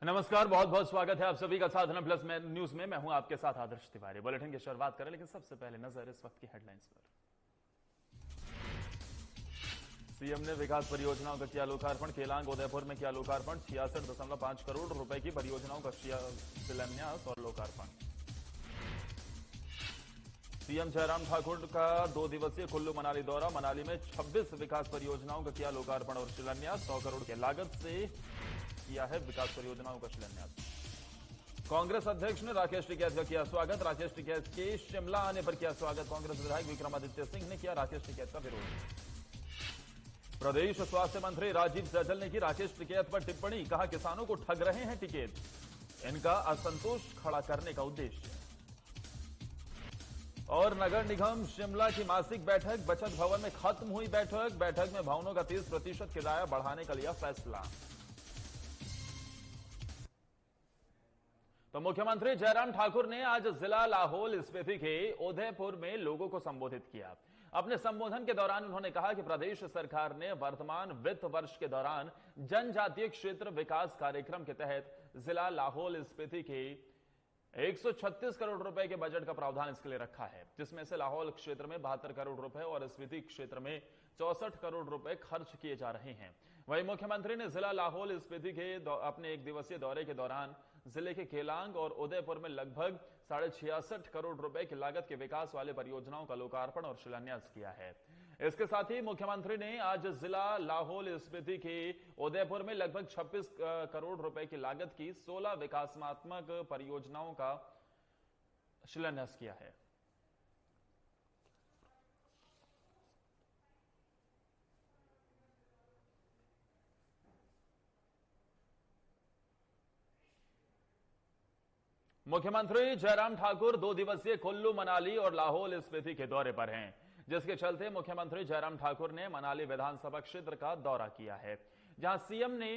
नमस्कार, बहुत बहुत स्वागत है आप सभी का साधना प्लस न्यूज में। मैं हूं आपके साथ आदर्श तिवारी। बुलेटिन की शुरुआत करें, लेकिन सबसे पहले नजर इस वक्त की हेडलाइंस पर। सीएम ने विकास परियोजनाओं का किया लोकार्पण। केलांग उदयपुर में किया लोकार्पण। 66.5 करोड़ रुपए की परियोजनाओं का शिलान्यास और लोकार्पण। सीएम जयराम ठाकुर का 2 दिवसीय कुल्लू मनाली दौरा। मनाली में 26 विकास परियोजनाओं का किया लोकार्पण और शिलान्यास। 100 करोड़ की लागत से किया है विकास परियोजनाओं का शिलान्यास। कांग्रेस अध्यक्ष ने राकेश टिकैत का किया स्वागत। राकेश टिकैत के शिमला आने पर किया स्वागत। कांग्रेस विधायक विक्रमादित्य सिंह ने किया राकेश टिकैत का विरोध। प्रदेश स्वास्थ्य मंत्री राजीव सैजल ने की राकेश टिकैत पर टिप्पणी। कहा, किसानों को ठग रहे हैं टिकैत, इनका असंतोष खड़ा करने का उद्देश्य। और नगर निगम शिमला की मासिक बैठक। बचत भवन में खत्म हुई बैठक में भवनों का 30% किराया बढ़ाने का लिया फैसला। तो मुख्यमंत्री जयराम ठाकुर ने आज जिला लाहौल स्पीति के उदयपुर में लोगों को संबोधित किया। अपने संबोधन के दौरान उन्होंने कहा कि प्रदेश सरकार ने वर्तमान वित्त वर्ष के दौरान जनजातीय क्षेत्र विकास कार्यक्रम के तहत जिला लाहौल स्पीति के 136 करोड़ रुपए के बजट का प्रावधान इसके लिए रखा है, जिसमें से लाहौल क्षेत्र में 72 करोड़ रुपए और स्पीति क्षेत्र में 64 करोड़ रुपए खर्च किए जा रहे हैं। वहीं मुख्यमंत्री ने जिला लाहौल स्पीति के अपने 1 दिवसीय दौरे के दौरान जिले के केलांग और उदयपुर में लगभग 66.5 करोड़ रुपए की लागत के विकास वाले परियोजनाओं का लोकार्पण और शिलान्यास किया है। इसके साथ ही मुख्यमंत्री ने आज जिला लाहौल स्पीति के उदयपुर में लगभग 26 करोड़ रुपए की लागत की 16 विकासात्मक परियोजनाओं का शिलान्यास किया है। मुख्यमंत्री जयराम ठाकुर 2 दिवसीय कुल्लू मनाली और लाहौल स्पीति के दौरे पर हैं, जिसके चलते मुख्यमंत्री जयराम ठाकुर ने मनाली विधानसभा क्षेत्र का दौरा किया है, जहां सीएम ने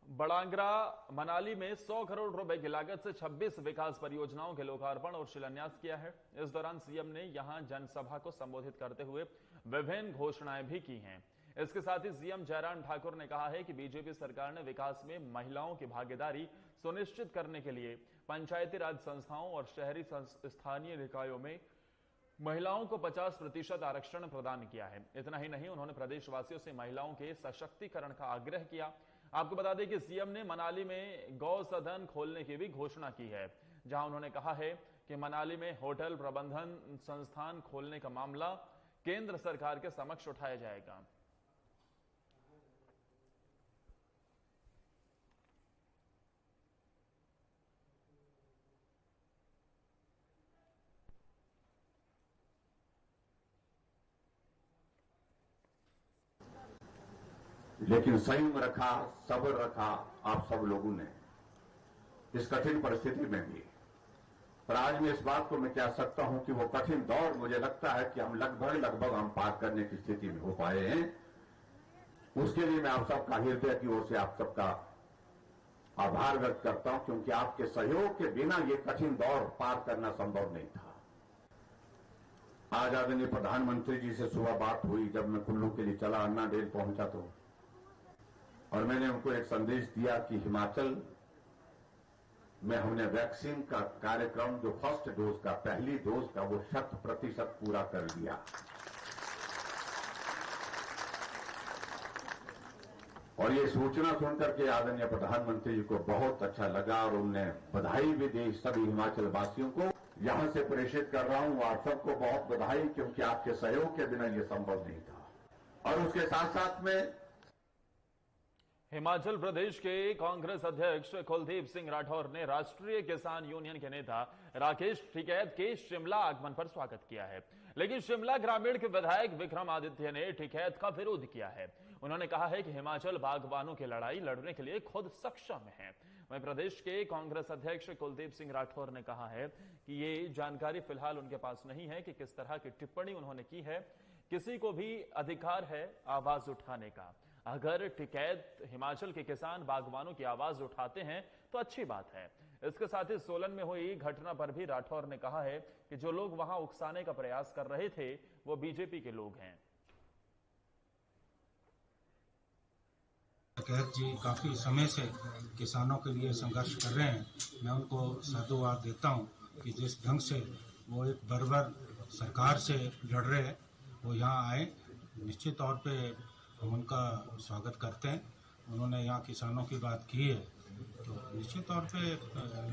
बड़ांगरा मनाली में 100 करोड़ रुपए की लागत से 26 विकास परियोजनाओं के लोकार्पण और शिलान्यास किया है। इस दौरान सीएम ने यहां जनसभा को संबोधित करते हुए विभिन्न घोषणाएं भी की हैं। इसके साथ ही सीएम जयराम ठाकुर ने कहा है कि बीजेपी सरकार ने विकास में महिलाओं की भागीदारी सुनिश्चित करने के लिए पंचायती राज संस्थाओं और शहरी स्थानीय निकायों में महिलाओं को 50% आरक्षण प्रदान किया है। इतना ही नहीं, उन्होंने प्रदेशवासियों से महिलाओं के सशक्तिकरण का आग्रह किया। आपको बता दें कि सीएम ने मनाली में गौ सदन खोलने की भी घोषणा की है, जहां उन्होंने कहा है कि मनाली में होटल प्रबंधन संस्थान खोलने का मामला केंद्र सरकार के समक्ष उठाया जाएगा। लेकिन संयम रखा, सब्र रखा आप सब लोगों ने इस कठिन परिस्थिति में भी। पर आज मैं इस बात को मैं कह सकता हूं कि वो कठिन दौर मुझे लगता है कि हम लगभग हम पार करने की स्थिति में हो पाए हैं। उसके लिए मैं आप सबका हृदय की ओर से आप सबका आभार व्यक्त करता हूं, क्योंकि आपके सहयोग के बिना ये कठिन दौर पार करना संभव नहीं था। आज आदरणीय प्रधानमंत्री जी से सुबह बात हुई, जब मैं कुल्लू के लिए चला, अन्ना डेल पहुंचा तो, और मैंने उनको एक संदेश दिया कि हिमाचल में हमने वैक्सीन का कार्यक्रम, जो फर्स्ट डोज का, पहली डोज का, वो 100% पूरा कर लिया। और ये सूचना सुनकर के आदरणीय प्रधानमंत्री जी को बहुत अच्छा लगा और उन्होंने बधाई भी दी सभी हिमाचल वासियों को। यहां से प्रेषित कर रहा हूं आप सबको बहुत बधाई, क्योंकि आपके सहयोग के बिना ये संभव नहीं था। और उसके साथ साथ में हिमाचल प्रदेश के कांग्रेस अध्यक्ष कुलदीप सिंह राठौर ने राष्ट्रीय किसान यूनियन के नेता राकेश टिकैत के शिमला आगमन पर स्वागत किया है, लेकिन शिमला ग्रामीण के विधायक विक्रमादित्य ने टिकैत का विरोध किया है। उन्होंने कहा है कि हिमाचल बागबानों की लड़ाई लड़ने के लिए खुद सक्षम है। वहीं प्रदेश के कांग्रेस अध्यक्ष कुलदीप सिंह राठौर ने कहा है कि ये जानकारी फिलहाल उनके पास नहीं है कि किस तरह की टिप्पणी उन्होंने की है। किसी को भी अधिकार है आवाज उठाने का। अगर टिकैत हिमाचल के किसान बागवानों की आवाज उठाते हैं तो अच्छी बात है। इसके साथ ही सोलन में हुई घटना पर भी राठौर ने कहा है कि जो लोग वहां उकसाने का प्रयास कर रहे थे वो बीजेपी के लोग हैं। कैद जी काफ़ी समय से किसानों के लिए संघर्ष कर रहे हैं। मैं उनको साधुवाद देता हूं कि जिस ढंग से वो एक बर्बर सरकार से लड़ रहे हैं, वो यहाँ आए। निश्चित तौर पे हम उनका स्वागत करते हैं। उन्होंने यहाँ किसानों की बात की है, तो निश्चित तौर पे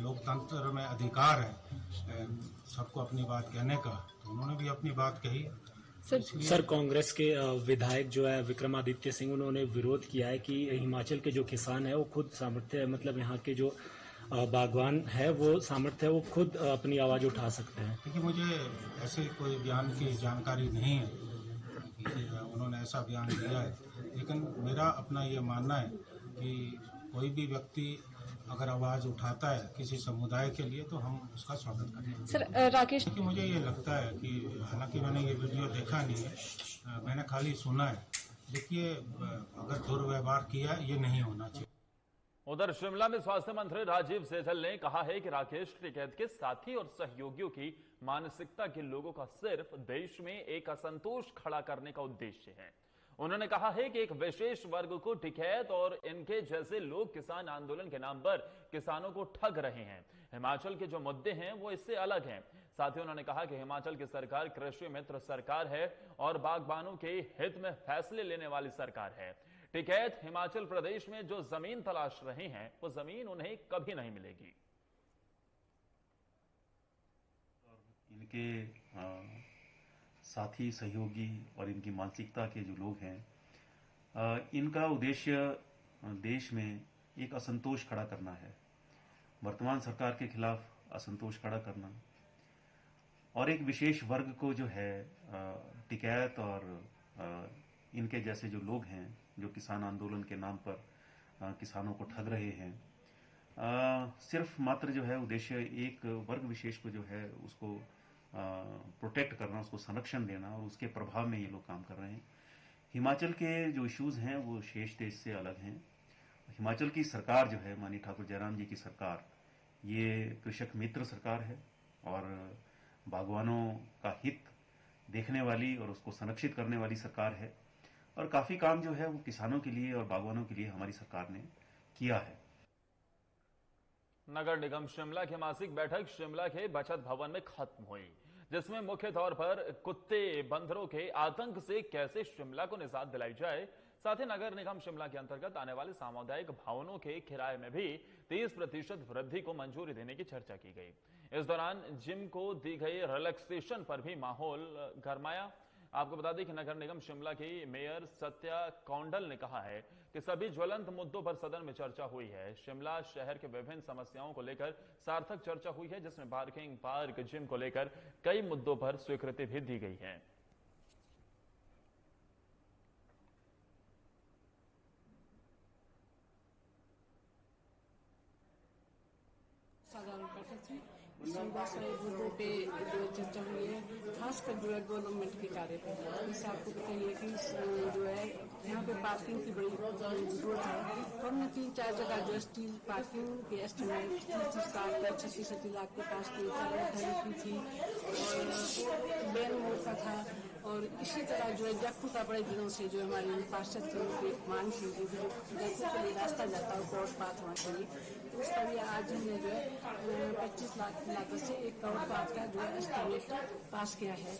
लोकतंत्र में अधिकार है सबको अपनी बात कहने का, तो उन्होंने भी अपनी बात कही। सर, कांग्रेस के विधायक जो है विक्रमादित्य सिंह, उन्होंने विरोध किया है कि हिमाचल के जो किसान है वो खुद सामर्थ्य, मतलब यहाँ के जो बागवान है वो सामर्थ्य है, वो खुद अपनी आवाज़ उठा सकते हैं। देखिए, मुझे ऐसे कोई बयान की जानकारी नहीं है कि उन्होंने ऐसा बयान दिया है, लेकिन मेरा अपना ये मानना है कि कोई भी व्यक्ति अगर आवाज़ उठाता है किसी समुदाय के लिए तो हम उसका स्वागत करते हैं। सर, राकेश, कि मुझे ये लगता है कि हालांकि मैंने ये वीडियो देखा नहीं है, मैंने खाली सुना है। देखिए, अगर दुर्व्यवहार किया ये नहीं होना चाहिए। उधर शिमला में स्वास्थ्य मंत्री राजीव सैजल ने कहा है कि राकेश टिकैत के साथी और सहयोगियों की मानसिकता के लोगों का सिर्फ देश में एक असंतोष खड़ा करने का उद्देश्य है। उन्होंने कहा है कि एक विशेष वर्ग को टिकैत और इनके जैसे लोग किसान आंदोलन के नाम पर किसानों को ठग रहे हैं। हिमाचल के जो मुद्दे हैं वो इससे अलग हैं। साथ ही उन्होंने कहा कि हिमाचल की सरकार कृषि मित्र सरकार है और बागबानों के हित में फैसले लेने वाली सरकार है। टिकैत हिमाचल प्रदेश में जो जमीन तलाश रहे हैं वो जमीन उन्हें कभी नहीं मिलेगी। इनके साथी सहयोगी और इनकी मानसिकता के जो लोग हैं, इनका उद्देश्य देश में एक असंतोष खड़ा करना है, वर्तमान सरकार के खिलाफ असंतोष खड़ा करना, और एक विशेष वर्ग को जो है टिकैत और इनके जैसे जो लोग हैं जो किसान आंदोलन के नाम पर किसानों को ठग रहे हैं, सिर्फ मात्र जो है उद्देश्य एक वर्ग विशेष को जो है उसको प्रोटेक्ट करना, उसको संरक्षण देना, और उसके प्रभाव में ये लोग काम कर रहे हैं। हिमाचल के जो इश्यूज हैं वो शेष देश से अलग हैं। हिमाचल की सरकार जो है, माननीय ठाकुर जयराम जी की सरकार, ये कृषक मित्र सरकार है और बागवानों का हित देखने वाली और उसको संरक्षित करने वाली सरकार है, और काफी काम जो है वो किसानों के लिए और बागवानों के लिए हमारी सरकार ने किया है। नगर निगम शिमला की मासिक बैठक शिमला के बचत भवन में खत्म हुई, जिसमें मुख्य तौर पर कुत्ते बंदरों के आतंक से कैसे शिमला को निजात दिलाई जाए, साथ ही नगर निगम शिमला के अंतर्गत आने वाले सामुदायिक भवनों के किराए में भी 30% वृद्धि को मंजूरी देने की चर्चा की गई। इस दौरान जिम को दी गई रिलैक्सेशन पर भी माहौल गरमाया। आपको बता दें कि नगर निगम शिमला की मेयर सत्या कौंडल ने कहा है कि सभी ज्वलंत मुद्दों पर सदन में चर्चा हुई है। शिमला शहर के विभिन्न समस्याओं को लेकर सार्थक चर्चा हुई है, जिसमें पार्किंग, पार्क, जिम को लेकर कई मुद्दों पर स्वीकृति भी दी गई है। साधारण बैठक थी, इसमें बहुत सारे मुद्दों पे जो चर्चा हुई है, खासकर जो है गवर्नमेंट के कार्य पर। जैसे आपको बताइए कि जो है यहाँ पे पार्किंग की बड़ी जरूरत है। तो हमने 3-4 जगह जो स्टील पार्किंग के एस्टिमेट 36 लाख के पास की थी और बैन मोड़ का था, और इसी तरह जो है जयपुर का बड़े दिनों से जो हमारे पार्षद थे उनकी मांग थी कि जयपुर के लिए रास्ता जाता है क्रॉस पाथ वहाँ के लिए, तो उसका भी आज हमने जो है 25 लाख की लागत से एक करोड़ पाथ का जो है एस्टिमेट पास किया है।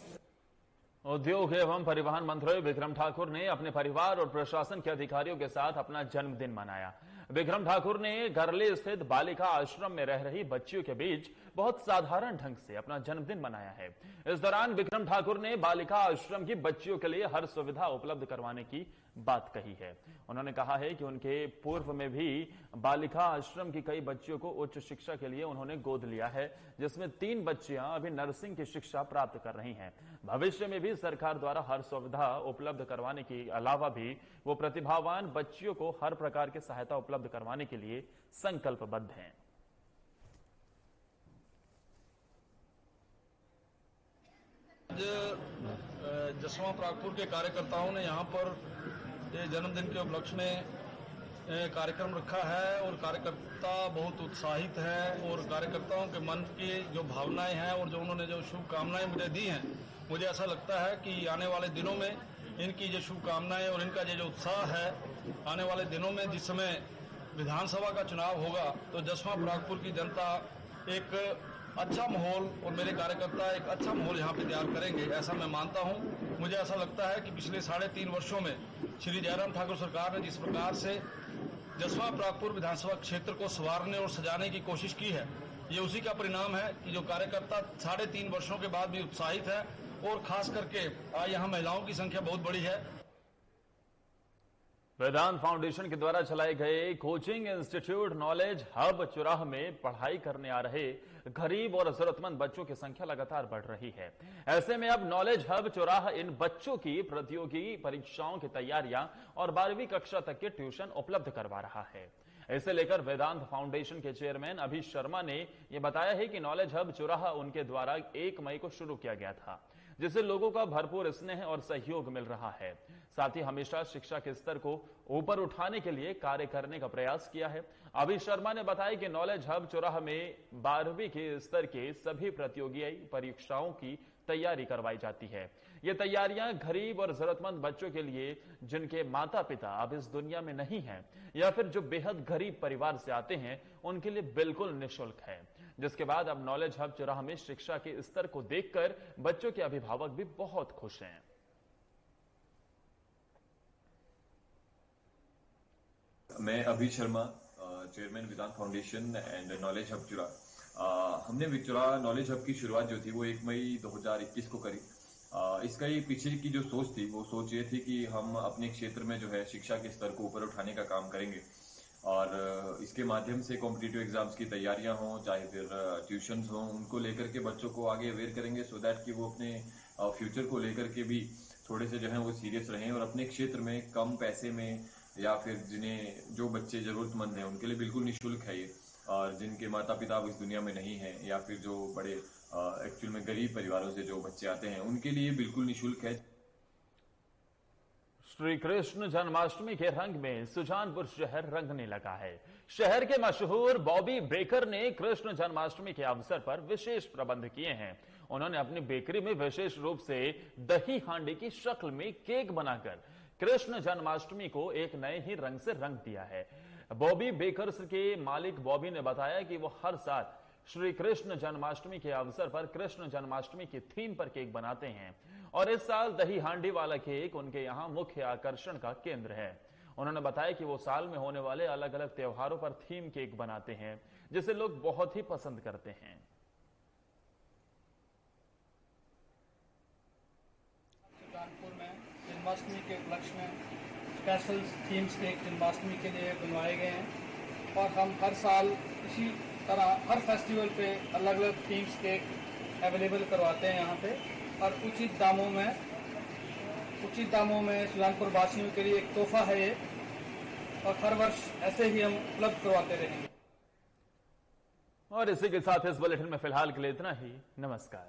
उद्योग एवं परिवहन मंत्री विक्रम ठाकुर ने अपने परिवार और प्रशासन के अधिकारियों के साथ अपना जन्मदिन मनाया। विक्रम ठाकुर ने गरले स्थित बालिका आश्रम में रह रही बच्चियों के बीच बहुत साधारण ढंग से अपना जन्मदिन मनाया है। इस दौरान विक्रम ठाकुर ने बालिका आश्रम की बच्चियों के लिए हर सुविधा उपलब्ध करवाने की बात कही है। उन्होंने कहा है कि उनके पूर्व में भी बालिका आश्रम की कई बच्चियों को उच्च शिक्षा के लिए उन्होंने गोद लिया है, जिसमें 3 बच्चियां अभी नर्सिंग की शिक्षा प्राप्त कर रही हैं। भविष्य में भी सरकार द्वारा हर सुविधा उपलब्ध करवाने के अलावा भी वो प्रतिभावान बच्चियों को हर प्रकार की सहायता उपलब्ध करवाने के लिए संकल्पबद्ध हैं। जसवां प्रागपुर के कार्यकर्ताओं ने यहाँ पर जन्मदिन के उपलक्ष्य में कार्यक्रम रखा है और कार्यकर्ता बहुत उत्साहित है, और कार्यकर्ताओं के मन की जो भावनाएं हैं और जो उन्होंने जो शुभकामनाएं मुझे दी हैं, मुझे ऐसा लगता है कि आने वाले दिनों में इनकी जो शुभकामनाएं और इनका जो उत्साह है आने वाले दिनों में, जिस समय विधानसभा का चुनाव होगा तो जसवां परागपुर की जनता एक अच्छा माहौल और मेरे कार्यकर्ता एक अच्छा माहौल यहाँ पे तैयार करेंगे, ऐसा मैं मानता हूँ। मुझे ऐसा लगता है कि पिछले 3.5 वर्षों में श्री जयराम ठाकुर सरकार ने जिस प्रकार से जसवां परागपुर विधानसभा क्षेत्र को संवारने और सजाने की कोशिश की है, ये उसी का परिणाम है कि जो कार्यकर्ता 3.5 वर्षों के बाद भी उत्साहित है और खास करके आज यहाँ महिलाओं की संख्या बहुत बड़ी है। वेदांत फाउंडेशन के द्वारा चलाए गए coaching institute knowledge hub Churah में पढ़ाई करने आ रहे गरीब और जरूरतमंद बच्चों की संख्या लगातार बढ़ रही है। ऐसे में अब नॉलेज हब चुराह इन बच्चों की प्रतियोगी परीक्षाओं की तैयारियां और 12वीं कक्षा तक के ट्यूशन उपलब्ध करवा रहा है। इसे लेकर वेदांत फाउंडेशन के चेयरमैन अभी शर्मा ने यह बताया है कि नॉलेज हब चुराह उनके द्वारा 1 मई को शुरू किया गया था, जिससे लोगों का भरपूर स्नेह और सहयोग मिल रहा है। साथ ही हमेशा शिक्षा के स्तर को ऊपर उठाने के लिए कार्य करने का प्रयास किया है। अभी शर्मा ने बताया कि नॉलेज हब चौराहा में 12वीं के स्तर के सभी प्रतियोगी परीक्षाओं की तैयारी करवाई जाती है। ये तैयारियां गरीब और जरूरतमंद बच्चों के लिए जिनके माता पिता अब इस दुनिया में नहीं हैं या फिर जो बेहद गरीब परिवार से आते हैं, उनके लिए बिल्कुल निःशुल्क है। जिसके बाद अब नॉलेज हब चौराहा में शिक्षा के स्तर को देखकर बच्चों के अभिभावक भी बहुत खुश हैं। मैं Abhi Sharma, chairman Vedant foundation and knowledge hub Churah. हमने विचुरा नॉलेज हब की शुरुआत जो थी वो 1 मई 2021 को करी। इसका ये पीछे की जो सोच थी वो सोच ये थी कि हम अपने क्षेत्र में जो है शिक्षा के स्तर को ऊपर उठाने का काम करेंगे और इसके माध्यम से कॉम्पिटिटिव एग्जाम्स की तैयारियां हों, चाहे फिर ट्यूशन्स हों, उनको लेकर के बच्चों को आगे अवेयर करेंगे सो दैट कि वो अपने फ्यूचर को लेकर के भी थोड़े से जो है वो सीरियस रहें और अपने क्षेत्र में कम पैसे में या फिर जिन्हें जो बच्चे जरूरतमंद हैं उनके लिए बिल्कुल निःशुल्क है ये, और जिनके माता पिता अब इस दुनिया में नहीं हैं या फिर जो बड़े एक्चुअल में गरीब परिवारों से जो बच्चे आते हैं उनके लिए बिल्कुल निःशुल्क है। श्री कृष्ण जन्माष्टमी के रंग में सुजानपुर शहर रंगने लगा है। शहर के मशहूर बॉबी बेकर ने कृष्ण जन्माष्टमी के अवसर पर विशेष प्रबंध किए हैं। उन्होंने अपनी बेकरी में विशेष रूप से दही हांडी की शक्ल में केक बनाकर कृष्ण जन्माष्टमी को एक नए ही रंग से रंग दिया है। बॉबी बेकर्स के मालिक बॉबी ने बताया कि वो हर साल श्री कृष्ण जन्माष्टमी के अवसर पर कृष्ण जन्माष्टमी की थीम पर केक बनाते हैं और इस साल दही हांडी वाला केक उनके यहाँ मुख्य आकर्षण का केंद्र है। उन्होंने बताया कि वो साल में होने वाले अलग अलग त्योहारों पर थीम केक बनाते हैं जिसे लोग बहुत ही पसंद करते हैं। सुजानपुर में जन्माष्टमी के उपलक्ष्य में स्पेशल थीम्स केक जन्माष्टमी के लिए बनवाए गए हैं और हम हर साल इसी तरह हर फेस्टिवल पे अलग अलग थीम्स केक अवेलेबल करवाते हैं यहाँ पे और उचित दामों में सुजानपुर वासियों के लिए एक तोहफा है ये, और हर वर्ष ऐसे ही हम उपलब्ध करवाते रहेंगे। और इसी के साथ इस बुलेटिन में फिलहाल के लिए इतना ही। नमस्कार।